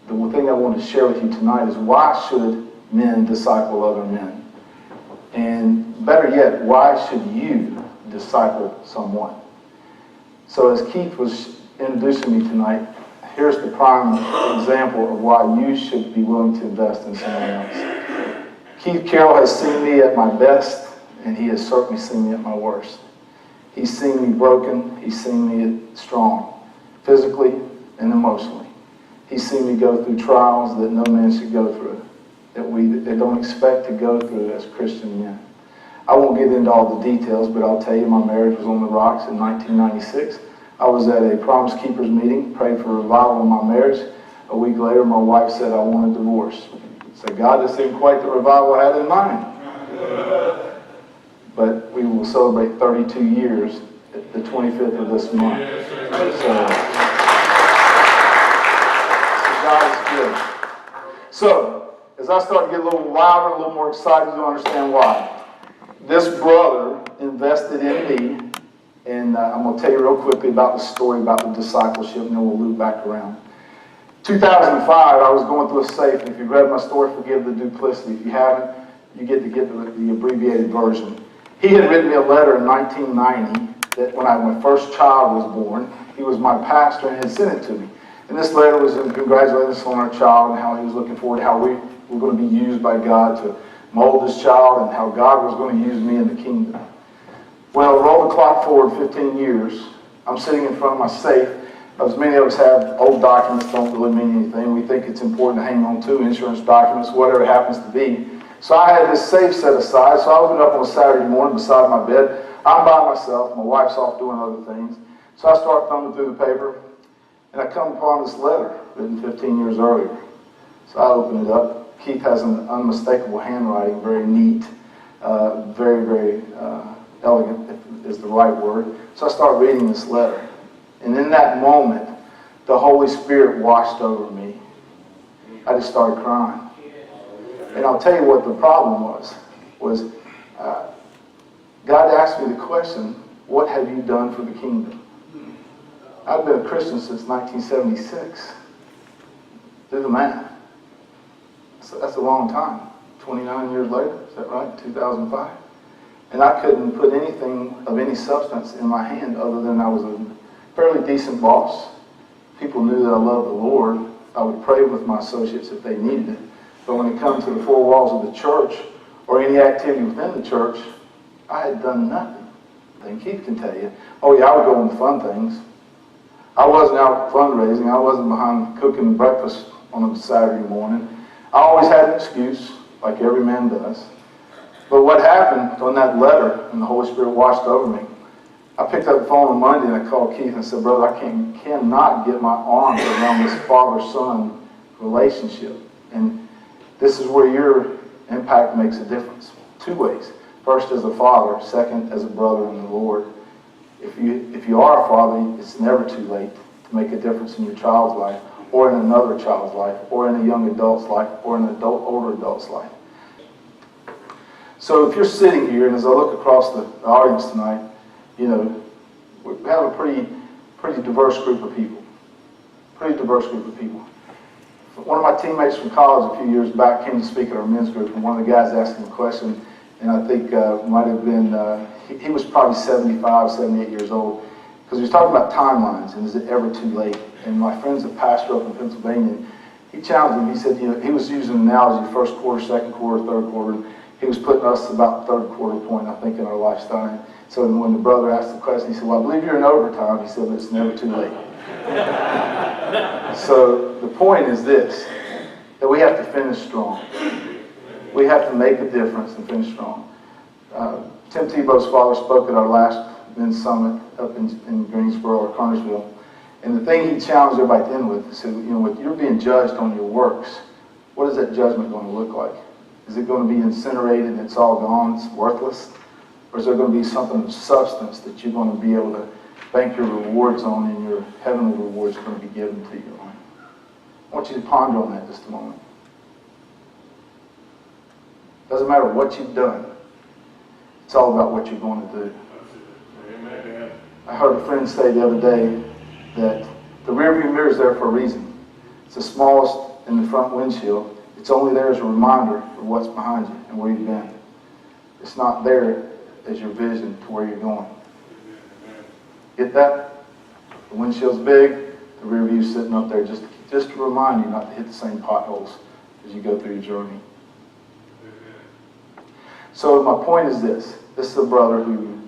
The one thing I want to share with you tonight is why should men disciple other men? And better yet, why should you disciple someone? So as Keith was introducing me tonight, here's the prime example of why you should be willing to invest in someone else. Keith Carroll has seen me at my best, and he has certainly seen me at my worst. He's seen me broken. He's seen me strong, physically and emotionally. He's seen me go through trials that no man should go through, that we don't expect to go through as Christian men. I won't get into all the details, but I'll tell you my marriage was on the rocks in 1996. I was at a Promise Keepers meeting, prayed for revival in my marriage. A week later, my wife said, I want a divorce. I said, God, this isn't quite the revival I had in mind. But we will celebrate 32 years the 25th of this month. So God is good. So, as I start to get a little louder, a little more excited, you'll understand why. This brother invested in me, and I'm going to tell you real quickly about the story about the discipleship, and then we'll loop back around. 2005, I was going through a safe, and if you've read my story, forgive the duplicity. If you haven't, you get the abbreviated version. He had written me a letter in 1990 that when my first child was born, he was my pastor and had sent it to me. And this letter was congratulating us on our child and how he was looking forward to how we were going to be used by God to mold this child and how God was going to use me in the kingdom. Well, roll the clock forward 15 years. I'm sitting in front of my safe. As many of us have, old documents don't really mean anything. We think it's important to hang on to insurance documents, whatever it happens to be. So I had this safe set aside, so I opened up on a Saturday morning beside my bed. I'm by myself. My wife's off doing other things. So I start thumbing through the paper, and I come upon this letter written 15 years earlier. So I open it up. Keith has an unmistakable handwriting, very neat, very, very elegant is the right word. So I start reading this letter. And in that moment, the Holy Spirit washed over me. I just started crying. And I'll tell you what the problem was God asked me the question, what have you done for the kingdom? I've been a Christian since 1976. Do the math. So that's a long time. 29 years later, is that right? 2005. And I couldn't put anything of any substance in my hand other than I was a fairly decent boss. People knew that I loved the Lord. I would pray with my associates if they needed it. But when it comes to the four walls of the church or any activity within the church, I had done nothing. Then Keith can tell you, oh yeah, I would go on the fun things. I wasn't out fundraising. I wasn't behind cooking breakfast on a Saturday morning. I always had an excuse, like every man does. But what happened on that letter, when the Holy Spirit washed over me, I picked up the phone on Monday and I called Keith and I said, brother, I cannot get my arms around this father-son relationship. And this is where your impact makes a difference. Two ways. First, as a father. Second, as a brother in the Lord. If you are a father, it's never too late to make a difference in your child's life, or in another child's life, or in a young adult's life, or in an older adult's life. So if you're sitting here, and as I look across the audience tonight, you know, we have a pretty diverse group of people. Pretty diverse group of people. One of my teammates from college a few years back came to speak at our men's group, and one of the guys asked him a question, and I think might have been, he was probably 75, 78 years old, because he was talking about timelines, and is it ever too late? And my friend's a pastor up in Pennsylvania, and he challenged him. He said, you know, he was using an analogy, first quarter, second quarter, third quarter. He was putting us about the third quarter point, I think, in our lifestyle. So when the brother asked the question, he said, well, I believe you're in overtime. He said, but it's never too late. So the point is this, that we have to finish strong. We have to make a difference and finish strong. Tim Tebow's father spoke at our last men's summit up in Greensboro or Cartersville. And the thing he challenged everybody to end with, he said, you know, if you're being judged on your works, what is that judgment going to look like? Is it going to be incinerated and it's all gone, it's worthless? Or is there going to be something of substance that you're going to be able to bank your rewards on, and your heavenly rewards are going to be given to you on? I want you to ponder on that just a moment. Doesn't matter what you've done. It's all about what you're going to do. I heard a friend say the other day that the rearview mirror is there for a reason. It's the smallest in the front windshield. It's only there as a reminder of what's behind you and where you've been. It's not there as your vision to where you're going. Get that? The windshield's big, the rear view's sitting up there just to remind you not to hit the same potholes as you go through your journey. So my point is this. This is a brother who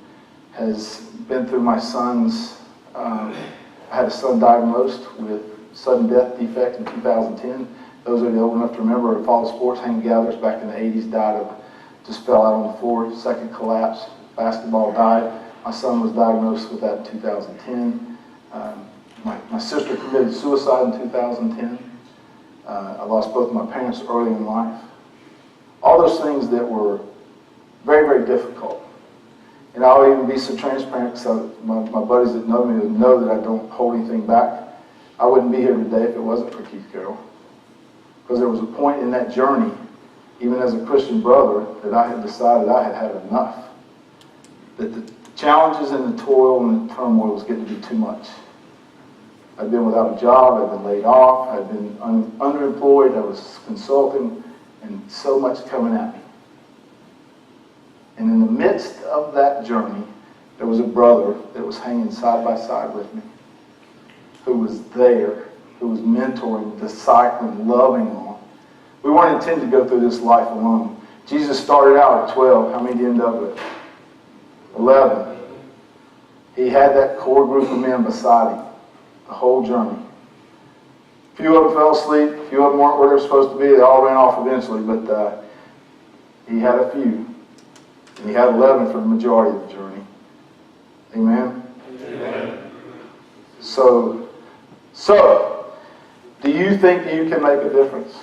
has been through my son's, I had a son diagnosed with sudden death defect in 2010. Those of you old enough to remember or follow sports, hang gatherers back in the 80s died of, just fell out on the floor, second collapse, basketball died. My son was diagnosed with that in 2010. My sister committed suicide in 2010. I lost both of my parents early in life. All those things that were very, very difficult. And I'll even be so transparent because my buddies that know me know that I don't hold anything back. I wouldn't be here today if it wasn't for Keith Carroll. Because there was a point in that journey, even as a Christian brother, that I had decided I had had enough. That the challenges and the toil and the turmoil was getting to be too much. I'd been without a job, I'd been laid off, I'd been underemployed, I was consulting, and so much coming at me. And in the midst of that journey, there was a brother that was hanging side by side with me, who was there, who was mentoring, discipling, loving on. We weren't intended to go through this life alone. Jesus started out at 12. How many did he end up with? 11. He had that core group of men beside him the whole journey. A few of them fell asleep. A few of them weren't where they were supposed to be. They all ran off eventually, but he had a few. And he had 11 for the majority of the journey. Amen? Amen. So, do you think that you can make a difference?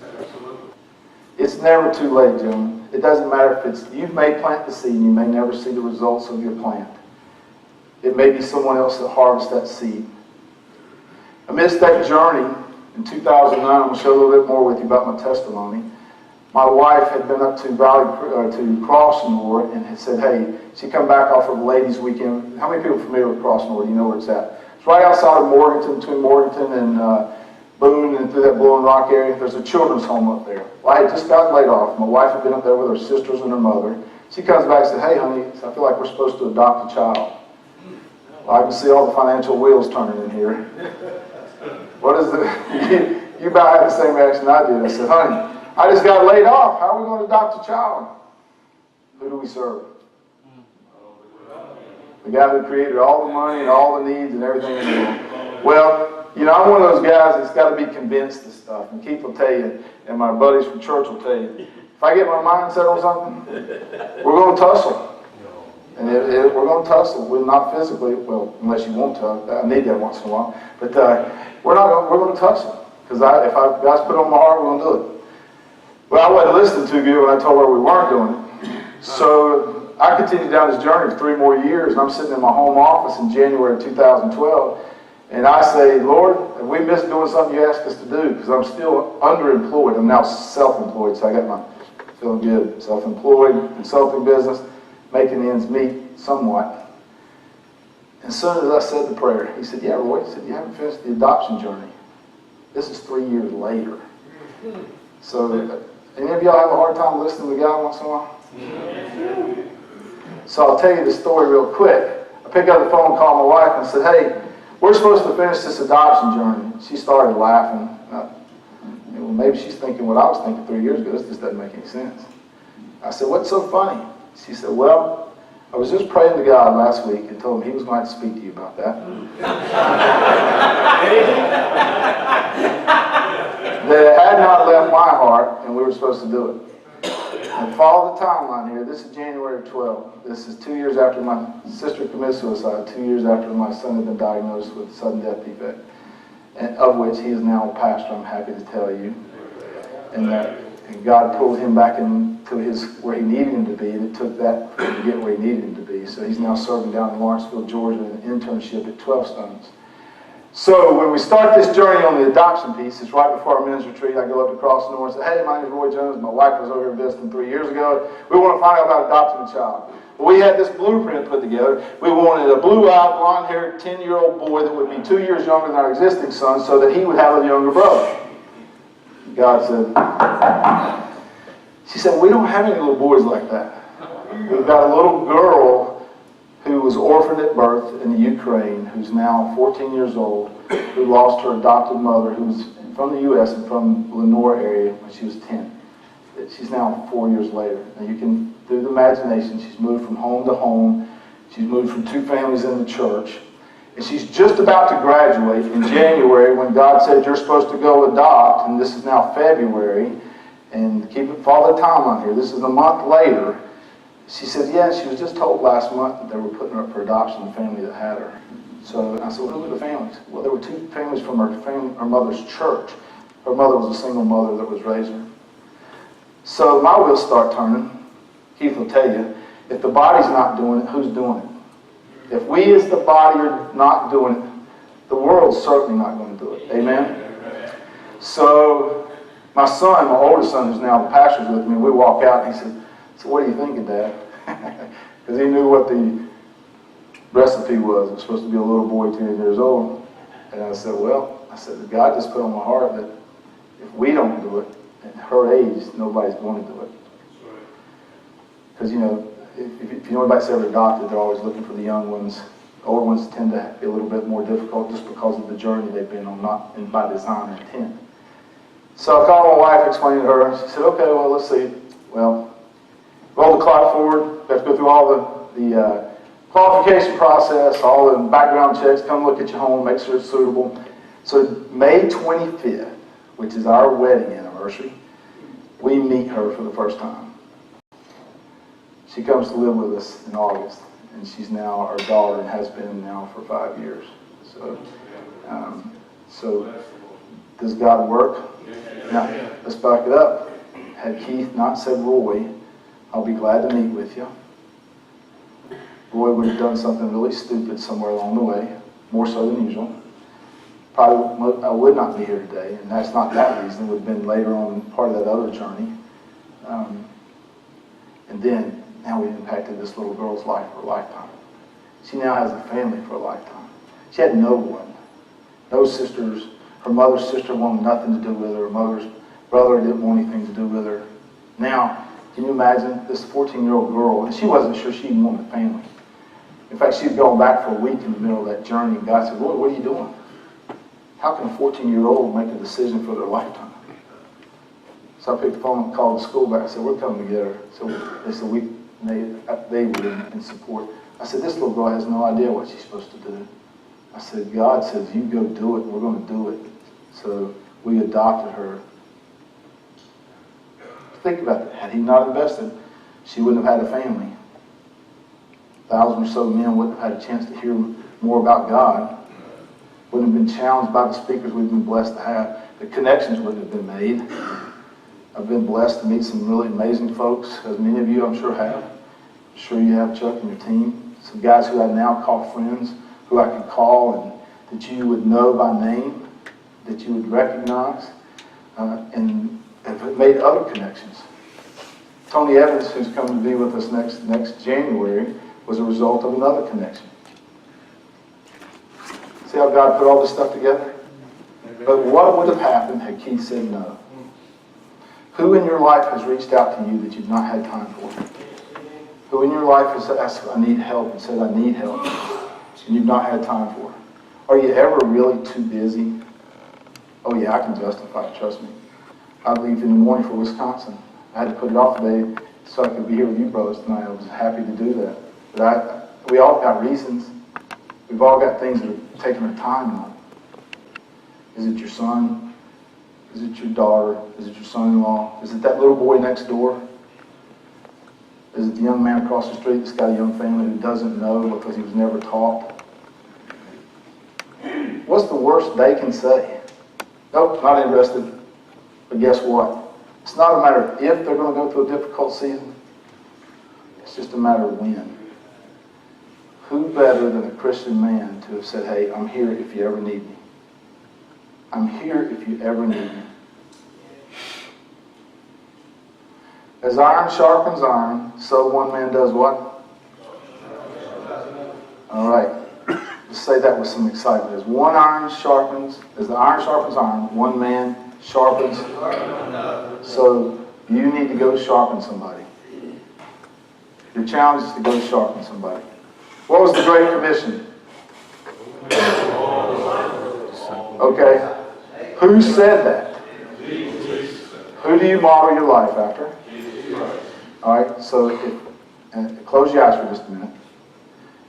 Absolutely. It's never too late, gentlemen. It doesn't matter if it's, you may plant the seed and you may never see the results of your plant. It may be someone else that harvests that seed. Amidst that journey, in 2009, I'm going to share a little bit more with you about my testimony. My wife had been up to to Crossmore and had said, hey, she come back off of a ladies' weekend. How many people are familiar with Crossmore? Do you know where it's at? It's right outside of Morganton, between Morganton and Boone and through that Blowing Rock area. There's a children's home up there. Well, I had just gotten laid off. My wife had been up there with her sisters and her mother. She comes back and said, hey, honey, I feel like we're supposed to adopt a child. Well, I can see all the financial wheels turning in here. What is it? You about had the same reaction I did. I said, honey, I just got laid off. How are we going to adopt a child? Who do we serve? The guy who created all the money and all the needs and everything in the world. Well, you know, I'm one of those guys that's got to be convinced of stuff. And Keith will tell you, and my buddies from church will tell you, if I get my mind set on something, we're going to tussle. And we're going to tussle. We're not physically, well, unless you want to. I need that once in a while. But we're going to tussle. Because if God's put it on my heart, we're going to do it. Well, I wasn't listening too good when I told her we weren't doing it. So I continued down this journey for 3 more years, and I'm sitting in my home office in January of 2012, and I say, Lord, have we missed doing something you asked us to do? Because I'm still underemployed. I'm now self-employed, so I got my feeling good. Self-employed, consulting business, making ends meet somewhat. And as soon as I said the prayer, he said, yeah, Roy, he said, you haven't finished the adoption journey. This is 3 years later. So, any of y'all have a hard time listening to God once in a while? So I'll tell you the story real quick. I picked up the phone and called my wife and said, hey, we're supposed to finish this adoption journey. She started laughing. Well, maybe she's thinking what I was thinking 3 years ago. This just doesn't make any sense. I said, what's so funny? She said, well, I was just praying to God last week and told him he was going to speak to you about that. That it had not left my heart, and we were supposed to do it. And follow the timeline here. This is January of 12. This is 2 years after my sister committed suicide, 2 years after my son had been diagnosed with sudden death defect, and of which he is now a pastor, I'm happy to tell you. And God pulled him back into where he needed him to be, and it took that to get where he needed him to be. So he's now serving down in Lawrenceville, Georgia, in an internship at 12 Stones. So when we start this journey on the adoption piece, it's right before our men's retreat. I go up to Crossmore and say, hey, my name is Roy Jones. My wife was over here visiting 3 years ago. We want to find out about adopting a child. We had this blueprint put together. We wanted a blue-eyed, blonde-haired, 10-year-old boy that would be 2 years younger than our existing son so that he would have a younger brother. God said, she said, we don't have any little boys like that. We've got a little girl who was orphaned at birth in the Ukraine, who's now 14 years old, who lost her adopted mother, who's from the U.S. and from Lenore area when she was 10. She's now 4 years later. And you can, through the imagination, she's moved from home to home. She's moved from 2 families in the church. And she's just about to graduate in January when God said, you're supposed to go adopt, and this is now February, and follow the timeline here. This is a month later. She said, yeah, she was just told last month that they were putting her up for adoption, the family that had her. So I said, well, who were the families? Well, there were 2 families from her mother's church. Her mother was a single mother that was raising her. So my wheels start turning. Keith will tell you, if the body's not doing it, who's doing it? If we as the body are not doing it, the world's certainly not going to do it. Amen? So my son, my oldest son, who's now the pastor's with me, we walk out and he said, so what are you thinking, Dad? Because he knew what the recipe was. It was supposed to be a little boy, 10 years old. And I said, God just put on my heart that if we don't do it, at her age, nobody's going to do it. Because, you know, if you know anybody's ever adopted, they're always looking for the young ones. The older ones tend to be a little bit more difficult just because of the journey they've been on, not by design or intent. So I called my wife, explained to her. She said, okay, well, let's see. Well, roll the clock forward. We have to go through all the qualification process, all the background checks, come look at your home, make sure it's suitable. So May 25th, which is our wedding anniversary, we meet her for the first time. She comes to live with us in August, and she's now our daughter and has been now for 5 years. So does God work? Now, let's back it up. Had Keith not said, Roy, I'll be glad to meet with you, Roy would have done something really stupid somewhere along the way, more so than usual. Probably I would not be here today, and that's not that reason. It would have been later on part of that other journey. And then, now we've impacted this little girl's life for a lifetime. She now has a family for a lifetime. She had no one, no sisters. Her mother's sister wanted nothing to do with her. Her mother's brother didn't want anything to do with her. Now, can you imagine this 14-year-old girl, and she wasn't sure she even wanted a family. In fact, she'd gone back for a week in the middle of that journey, and God said, Lord, what are you doing? How can a 14-year-old make a decision for their lifetime? So I picked the phone and called the school back. I said, we're coming together. So they said, they were in support. I said, this little girl has no idea what she's supposed to do. I said, God says, you go do it, and we're going to do it. So we adopted her. Think about that. Had he not invested, she wouldn't have had a family. 1,000 or so men wouldn't have had a chance to hear more about God. Wouldn't have been challenged by the speakers we've been blessed to have. The connections wouldn't have been made. I've been blessed to meet some really amazing folks, as many of you I'm sure have. I'm sure you have, Chuck, and your team. Some guys who I now call friends, who I could call and that you would know by name, that you would recognize, and have made other connections. Tony Evans, who's coming to be with us next January, was a result of another connection. See how God put all this stuff together? But what would have happened had Keith said no? Who in your life has reached out to you that you've not had time for? Who in your life has asked, I need help, and said, I need help, and you've not had time for? Are you ever really too busy? Oh yeah, I can justify it, trust me. I leave in the morning for Wisconsin. I had to put it off today so I could be here with you brothers tonight. I was happy to do that. But we all got reasons. We've all got things that are taking our time on. Is it your son? Is it your daughter? Is it your son-in-law? Is it that little boy next door? Is it the young man across the street that's got a young family who doesn't know because he was never taught? What's the worst they can say? Nope, not interested. But guess what? It's not a matter of if they're going to go through a difficult season. It's just a matter of when. Who better than a Christian man to have said, hey, I'm here if you ever need me. I'm here if you ever need me. As iron sharpens iron, so one man does what? All right. Let's say that with some excitement. As the iron sharpens iron, one man sharpens. So you need to go sharpen somebody. Your challenge is to go sharpen somebody. What was the Great Commission? Okay. Who said that? Who do you model your life after? All right. So close your eyes for just a minute.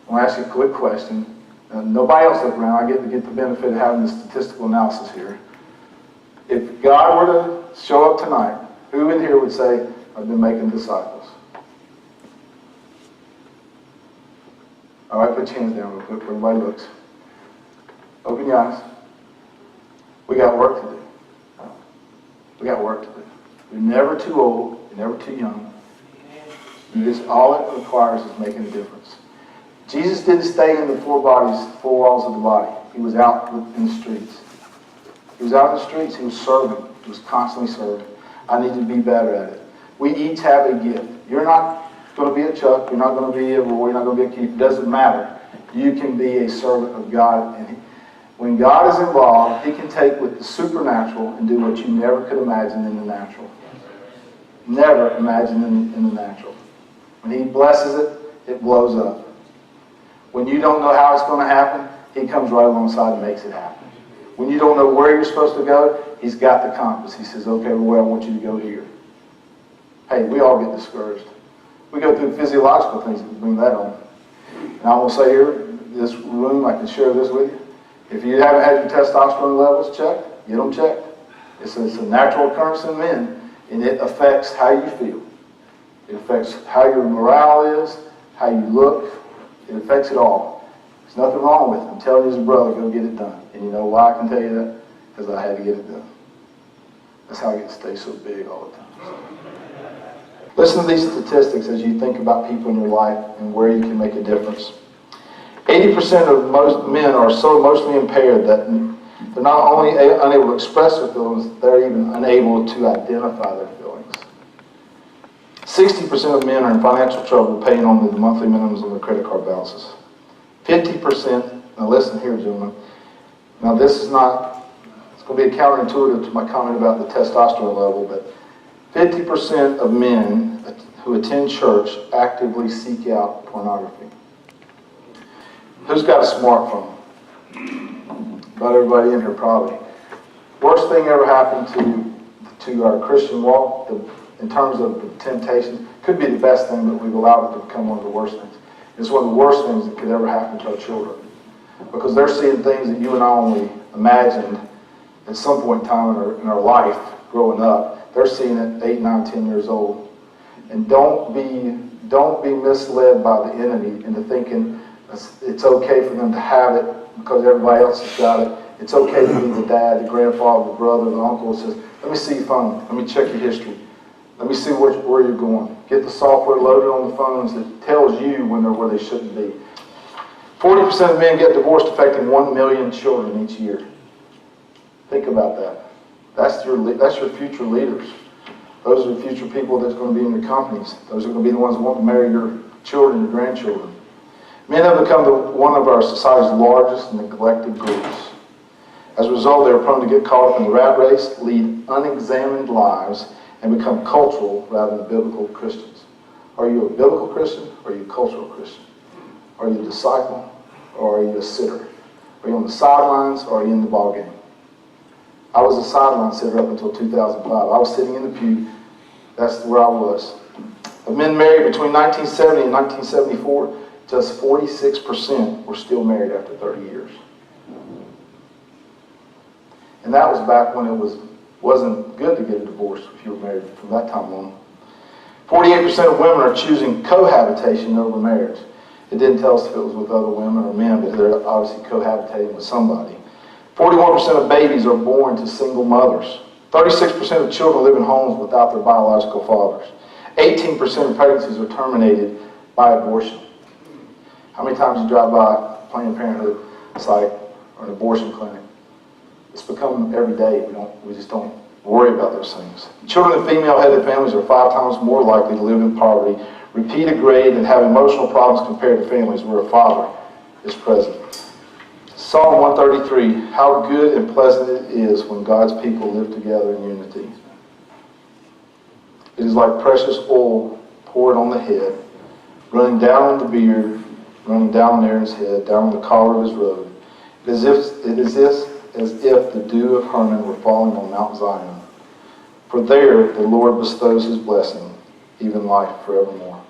I want to ask you a quick question. Nobody else look around. I get the benefit of having the statistical analysis here. If God were to show up tonight, who in here would say, I've been making disciples? All right, put your hands down real quick. Everybody looks. Open your eyes. We got work to do. We got work to do. You're never too old. You're never too young. All it requires is making a difference. Jesus didn't stay in the four walls of the body. He was out in the streets. He was out in the streets. He was serving. He was constantly serving. I need to be better at it. We each have a gift. You're not going to be a Chuck. You're not going to be a Roy. You're not going to be a Keith. It doesn't matter. You can be a servant of God. And when God is involved, He can take with the supernatural and do what you never could imagine in the natural. Never imagine in the natural. When He blesses it, it blows up. When you don't know how it's going to happen, He comes right alongside and makes it happen. When you don't know where you're supposed to go, He's got the compass. He says, okay, well, I want you to go here. Hey, we all get discouraged. We go through physiological things that bring that on. And I'm going to say here, this room, I can share this with you. If you haven't had your testosterone levels checked, get them checked. It's a natural occurrence in men, and it affects how you feel. It affects how your morale is, how you look. It affects it all. There's nothing wrong with it. I'm telling you as a brother, go get it done. And you know why I can tell you that? Because I had to get it done. That's how I get to stay so big all the time. Listen to these statistics as you think about people in your life and where you can make a difference. 80% of most men are so emotionally impaired that they're not only unable to express their feelings, they're even unable to identify their feelings. 60% of men are in financial trouble paying on the monthly minimums on their credit card balances. 50%, now listen here, gentlemen. Now this is not, it's going to be counterintuitive to my comment about the testosterone level, but 50% of men who attend church actively seek out pornography. Who's got a smartphone? About everybody in here probably. Worst thing ever happened to our Christian walk, in terms of the temptation, could be the best thing, but we've allowed it to become one of the worst things. It's one of the worst things that could ever happen to our children. Because they're seeing things that you and I only imagined at some point in time in our life growing up. They're seeing it 8, 9, 10 years old. And don't be misled by the enemy into thinking it's okay for them to have it because everybody else has got it. It's okay to be the dad, the grandfather, the brother, the uncle who says, let me see your phone, let me check your history. Let me see where you're going. Get the software loaded on the phones that tells you when they're where they shouldn't be. 40% of men get divorced, affecting 1 million children each year. Think about that. That's your future leaders. Those are the future people that's going to be in your companies. Those are going to be the ones that want to marry your children, your grandchildren. Men have become one of our society's largest neglected groups. As a result, they are prone to get caught up in the rat race, lead unexamined lives, and become cultural rather than biblical Christians. Are you a biblical Christian or are you a cultural Christian? Are you a disciple or are you a sitter? Are you on the sidelines or are you in the ball game? I was a sideline sitter up until 2005. I was sitting in the pew. That's where I was. Of men married between 1970 and 1974, just 46% were still married after 30 years. And that was back when it wasn't good to get a divorce if you were married from that time on. 48% of women are choosing cohabitation over marriage. It didn't tell us if it was with other women or men, but they're obviously cohabitating with somebody. 41% of babies are born to single mothers. 36% of children live in homes without their biological fathers. 18% of pregnancies are terminated by abortion. How many times you drive by a Planned Parenthood site or an abortion clinic? It's become every day. We just don't worry about those things. Children in female-headed families are 5 times more likely to live in poverty, repeat a grade, and have emotional problems compared to families where a father is present. Psalm 133, how good and pleasant it is when God's people live together in unity. It is like precious oil poured on the head, running down on the beard, running down on Aaron's head, down on the collar of his robe. It is as if the dew of Hermon were falling on Mount Zion. For there the Lord bestows his blessing, even life forevermore.